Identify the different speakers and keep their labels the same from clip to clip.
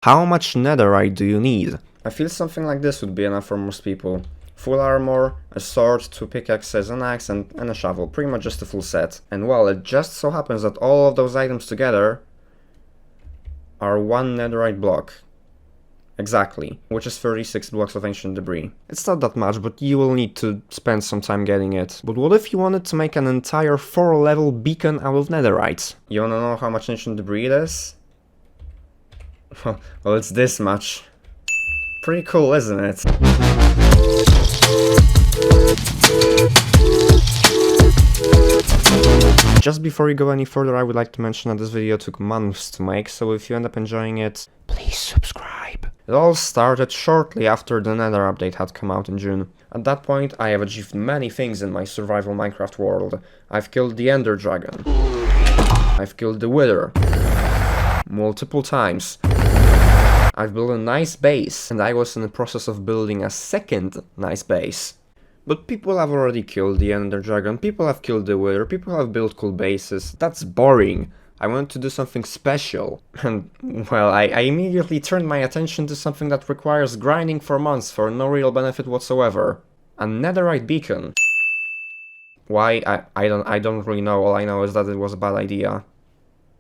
Speaker 1: How much netherite do you need? I feel something like this would be enough for most people. Full armor, a sword, 2 pickaxes, an axe, and a shovel. Pretty much just a full set. And well, it just so happens that all of those items together are 1 netherite block. Exactly, which is 36 blocks of ancient debris. It's not that much, but you will need to spend some time getting it. But what if you wanted to make an entire 4-level beacon out of netherite? You wanna know how much ancient debris it is? Well, it's this much. Pretty cool, isn't it? Just before you go any further, I would like to mention that this video took months to make, so if you end up enjoying it, please subscribe. It all started shortly after the Nether update had come out in June. At that point, I have achieved many things in my survival Minecraft world. I've killed the Ender Dragon. I've killed the Wither. Multiple times. I've built a nice base, and I was in the process of building a second nice base. But people have already killed the Ender Dragon, people have killed the Wither, people have built cool bases. That's boring. I wanted to do something special. And, well, I immediately turned my attention to something that requires grinding for months for no real benefit whatsoever. A netherite beacon. Why? I don't really know. All I know is that it was a bad idea.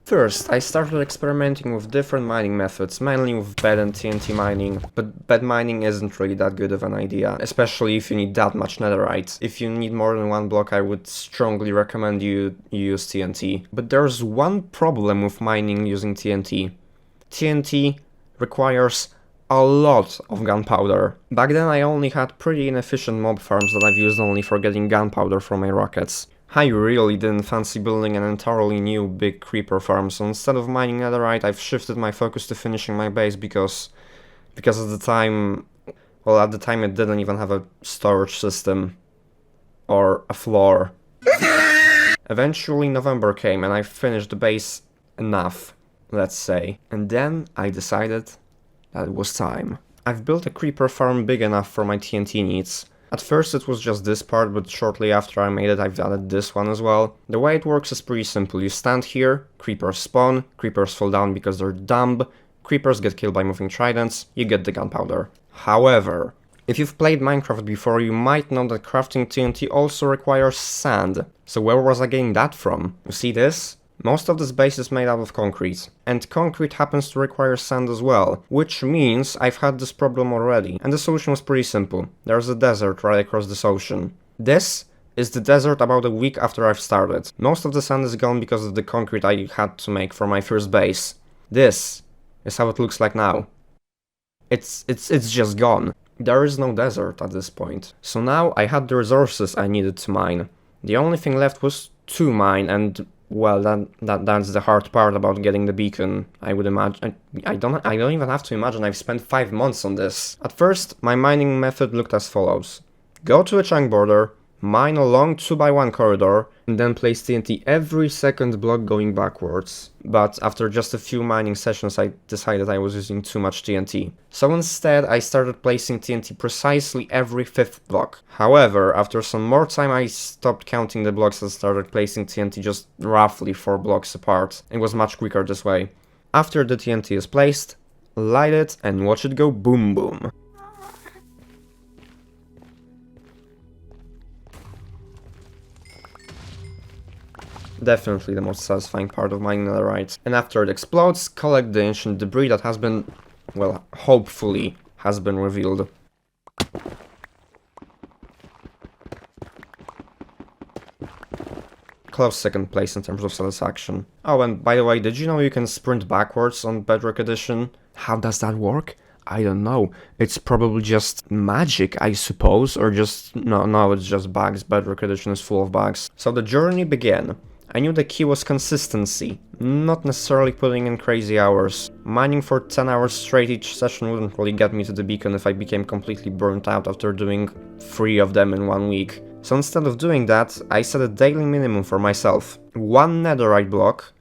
Speaker 1: First, I started experimenting with different mining methods, mainly with bed and TNT mining, but bed mining isn't really that good of an idea, especially if you need that much netherite. If you need more than 1 block, I would strongly recommend you use TNT. But there's one problem with mining using TNT. TNT requires a lot of gunpowder. Back then I only had pretty inefficient mob farms that I've used only for getting gunpowder from my rockets. I really didn't fancy building an entirely new big creeper farm, so instead of mining netherite, I've shifted my focus to finishing my base because at the time, well, at the time it didn't even have a storage system or a floor. Eventually November came and I finished the base enough, let's say, and then I decided that it was time. I've built a creeper farm big enough for my TNT needs. At first it was just this part, but shortly after I made it I've added this one as well. The way it works is pretty simple. You stand here, creepers spawn, creepers fall down because they're dumb, creepers get killed by moving tridents, you get the gunpowder. However, if you've played Minecraft before, you might know that crafting TNT also requires sand. So where was I getting that from? You see this? Most of this base is made out of concrete, and concrete happens to require sand as well, which means I've had this problem already, and the solution was pretty simple. There's a desert right across this ocean. This is the desert about a week after I've started. Most of the sand is gone because of the concrete I had to make for my first base. This is how it looks like now. It's just gone. There is no desert at this point. So now I had the resources I needed to mine. The only thing left was to mine, and well, that's the hard part about getting the beacon, I would imagine. I don't even have to imagine, I've spent 5 months on this. At first, my mining method looked as follows. Go to a chunk border, mine a long 2x1 corridor, and then place TNT every second block going backwards. But after just a few mining sessions I decided I was using too much TNT. So instead I started placing TNT precisely every 5th block. However, after some more time I stopped counting the blocks and started placing TNT just roughly 4 blocks apart. It was much quicker this way. After the TNT is placed, light it and watch it go boom boom. Definitely the most satisfying part of mining netherite. And after it explodes, collect the ancient debris that has been, well, hopefully has been revealed. Close second place in terms of satisfaction. Oh, and by the way, did you know you can sprint backwards on Bedrock Edition? How does that work? I don't know. It's probably just magic, I suppose, or just... No, it's just bugs. Bedrock Edition is full of bugs. So the journey began. I knew the key was consistency, not necessarily putting in crazy hours. Mining for 10 hours straight each session wouldn't really get me to the beacon if I became completely burnt out after doing 3 of them in 1 week. So instead of doing that, I set a daily minimum for myself. 1 netherite block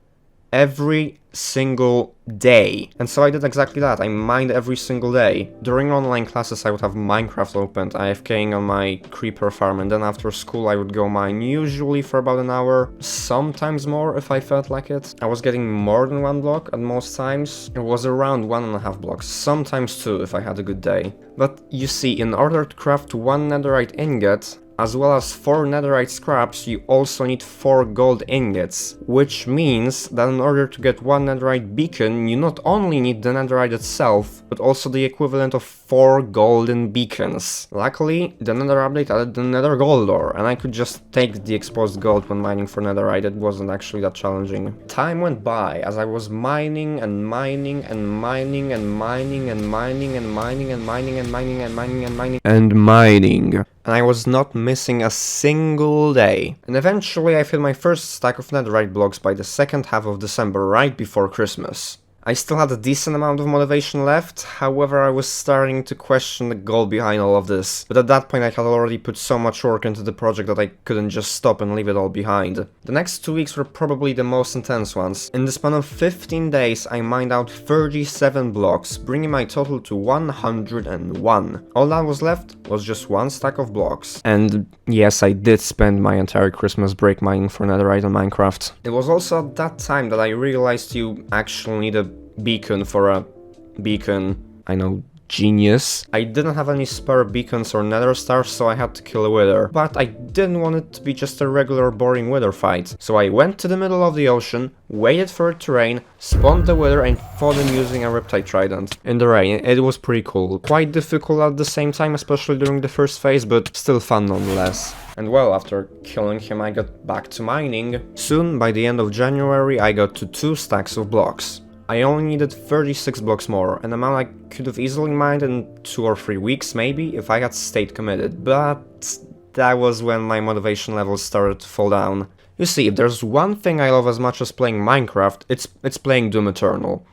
Speaker 1: every single day. And so I did exactly that. I mined every single day. During online classes I would have Minecraft opened, AFKing on my creeper farm, and then after school I would go mine, usually for about an hour, sometimes more if I felt like it. I was getting more than 1 block at most times. It was around 1.5 blocks, sometimes 2 if I had a good day. But you see, in order to craft 1 netherite ingot, as well as 4 netherite scraps, you also need 4 gold ingots, which means that in order to get 1 netherite beacon, you not only need the netherite itself, but also the equivalent of 4 golden beacons. Luckily, the nether update added the nether gold ore, and I could just take the exposed gold when mining for netherite. It wasn't actually that challenging. Time went by as I was mining and mining and mining and mining and mining and mining and mining and mining and mining and mining and mining. And I was not missing a single day. And eventually I filled my first stack of netherite blocks by the second half of December, right before Christmas. I still had a decent amount of motivation left, however I was starting to question the goal behind all of this. But at that point I had already put so much work into the project that I couldn't just stop and leave it all behind. The next 2 weeks were probably the most intense ones. In the span of 15 days I mined out 37 blocks, bringing my total to 101. All that was left was just 1 stack of blocks. And yes, I did spend my entire Christmas break mining for netherite on Minecraft. It was also at that time that I realized you actually need a beacon for a beacon. I know, genius. I didn't have any spare beacons or nether stars, so I had to kill a wither. But I didn't want it to be just a regular boring wither fight. So I went to the middle of the ocean, waited for it to rain, spawned the wither and fought him using a riptide trident. In the rain, it was pretty cool. Quite difficult at the same time, especially during the first phase, but still fun nonetheless. And well, after killing him I got back to mining. Soon, by the end of January, I got to 2 stacks of blocks. I only needed 36 blocks more, an amount I could have easily mined in 2 or 3 weeks maybe, if I had stayed committed, but that was when my motivation levels started to fall down. You see, if there's one thing I love as much as playing Minecraft, it's playing Doom Eternal.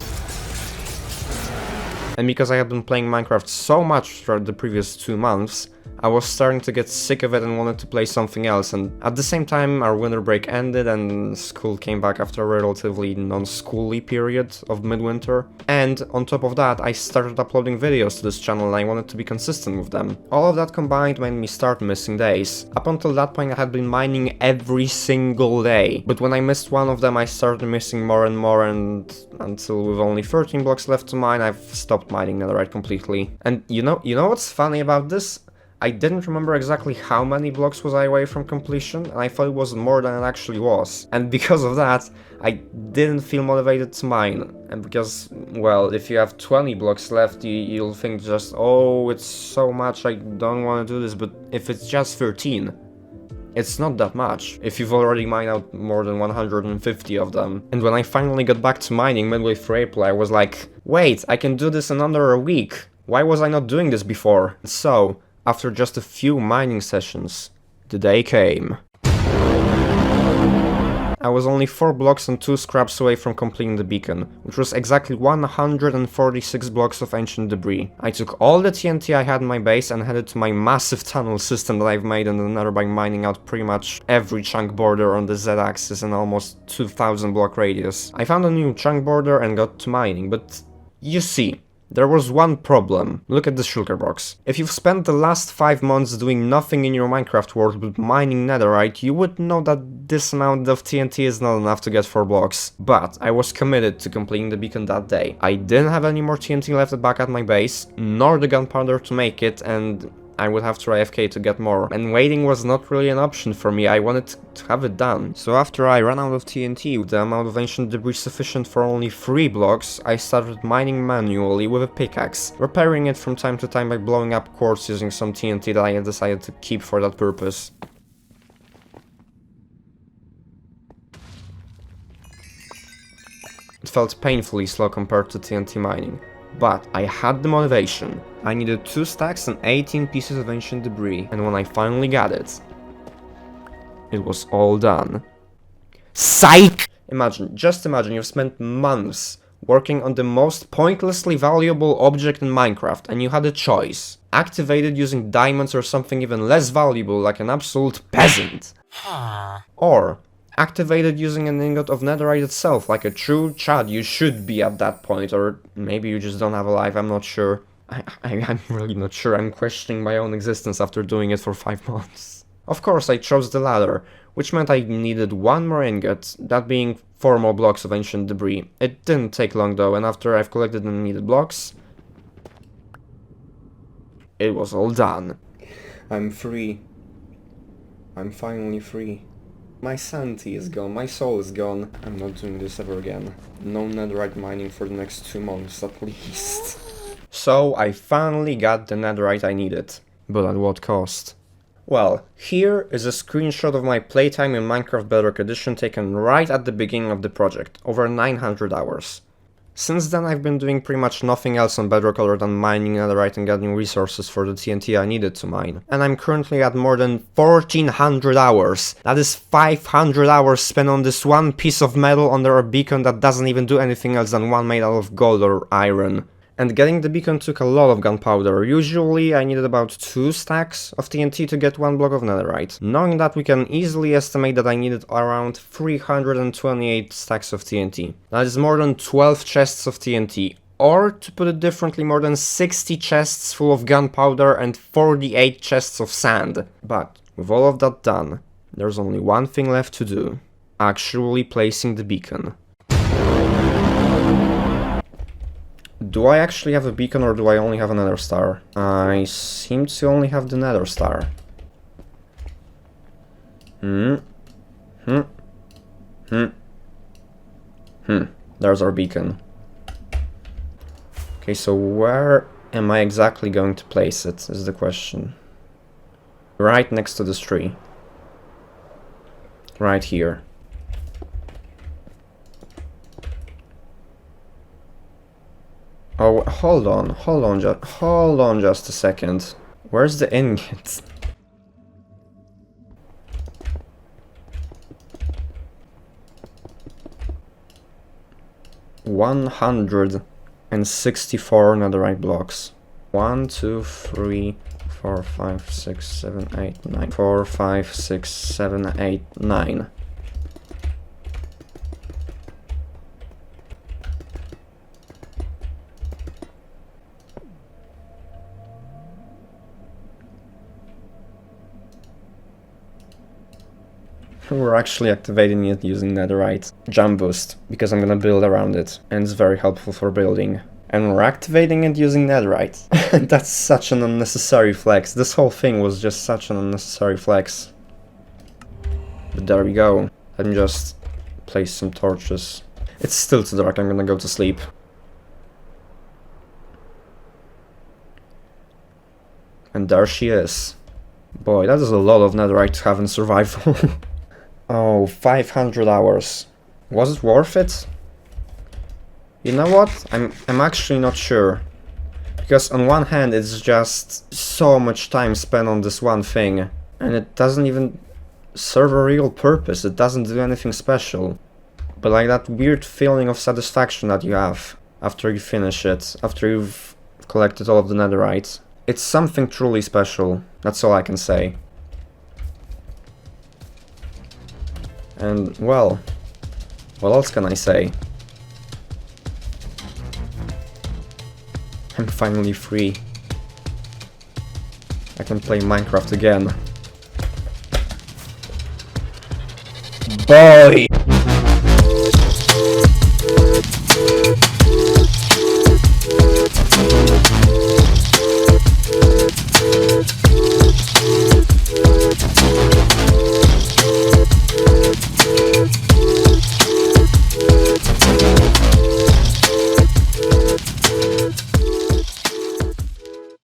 Speaker 1: And because I had been playing Minecraft so much throughout the previous 2 months, I was starting to get sick of it and wanted to play something else, and at the same time our winter break ended and school came back after a relatively non-schooly period of midwinter. And on top of that, I started uploading videos to this channel and I wanted to be consistent with them. All of that combined made me start missing days. Up until that point I had been mining every single day, but when I missed one of them I started missing more and more, and until with only 13 blocks left to mine I've stopped mining netherite completely. And you know what's funny about this? I didn't remember exactly how many blocks was I away from completion, and I thought it was more than it actually was. And because of that, I didn't feel motivated to mine. And because, well, if you have 20 blocks left, you'll think just, oh, it's so much, I don't want to do this, but if it's just 13, it's not that much, if you've already mined out more than 150 of them. And when I finally got back to mining midway through April, I was like, wait, I can do this in under a week. Why was I not doing this before? So, after just a few mining sessions, the day came. I was only 4 blocks and 2 scraps away from completing the beacon, which was exactly 146 blocks of ancient debris. I took all the TNT I had in my base and headed to my massive tunnel system that I've made in the nether by mining out pretty much every chunk border on the Z-axis in almost 2000 block radius. I found a new chunk border and got to mining, but you see, there was one problem. Look at the shulker box. If you've spent the last 5 months doing nothing in your Minecraft world but mining netherite, you would know that this amount of TNT is not enough to get 4 blocks. But I was committed to completing the beacon that day. I didn't have any more TNT left back at my base, nor the gunpowder to make it, and I would have to AFK to get more. And waiting was not really an option for me, I wanted to have it done. So after I ran out of TNT with the amount of ancient debris sufficient for only 3 blocks, I started mining manually with a pickaxe, repairing it from time to time by blowing up quartz using some TNT that I had decided to keep for that purpose. It felt painfully slow compared to TNT mining. But I had the motivation. I needed 2 stacks and 18 pieces of ancient debris, and when I finally got it, it was all done. Psych! Just imagine you've spent months working on the most pointlessly valuable object in Minecraft, and you had a choice. Activate it using diamonds or something even less valuable like an absolute peasant. Or activated using an ingot of netherite itself, like a true Chad you should be at that point, or maybe you just don't have a life, I'm not sure. I'm really not sure, I'm questioning my own existence after doing it for 5 months. Of course, I chose the latter, which meant I needed one more ingot, that being 4 more blocks of ancient debris. It didn't take long though, and after I've collected the needed blocks, it was all done. I'm free. I'm finally free. My sanity is gone, my soul is gone. I'm not doing this ever again. No netherite mining for the next 2 months at least. So I finally got the netherite I needed. But at what cost? Well, here is a screenshot of my playtime in Minecraft Bedrock Edition taken right at the beginning of the project, over 900 hours. Since then I've been doing pretty much nothing else on Bedrock other than mining netherite and getting resources for the TNT I needed to mine. And I'm currently at more than 1400 hours. That is 500 hours spent on this one piece of metal under a beacon that doesn't even do anything else than one made out of gold or iron. And getting the beacon took a lot of gunpowder. Usually I needed about 2 stacks of TNT to get 1 block of netherite. Knowing that, we can easily estimate that I needed around 328 stacks of TNT. That is more than 12 chests of TNT. Or, to put it differently, more than 60 chests full of gunpowder and 48 chests of sand. But, with all of that done, there's only one thing left to do. Actually placing the beacon. Do I actually have a beacon or do I only have a nether star? I seem to only have the nether star. There's our beacon. Okay, so where am I exactly going to place it, is the question. Right next to this tree. Right here. Oh, hold on just a second. Where's the ingot? $164 netherite blocks. 1, 2, 3, 4, 5, 6, 7, 8, 9. 4, 5, 6, 7, 8, 9. We're actually activating it using netherite jump boost, because I'm gonna build around it, and it's very helpful for building. And we're activating it using netherite. That's such an unnecessary flex. This whole thing was just such an unnecessary flex. But there we go. Let me just place some torches. It's still too dark, I'm gonna go to sleep. And there she is. Boy, that is a lot of netherite to have in survival. Oh, 500 hours. Was it worth it? You know what? I'm actually not sure. Because on one hand it's just so much time spent on this one thing. And it doesn't even serve a real purpose. It doesn't do anything special. But like that weird feeling of satisfaction that you have after you finish it. After you've collected all of the netherite. It's something truly special. That's all I can say. And, well, what else can I say? I'm finally free. I can play Minecraft again. Boy!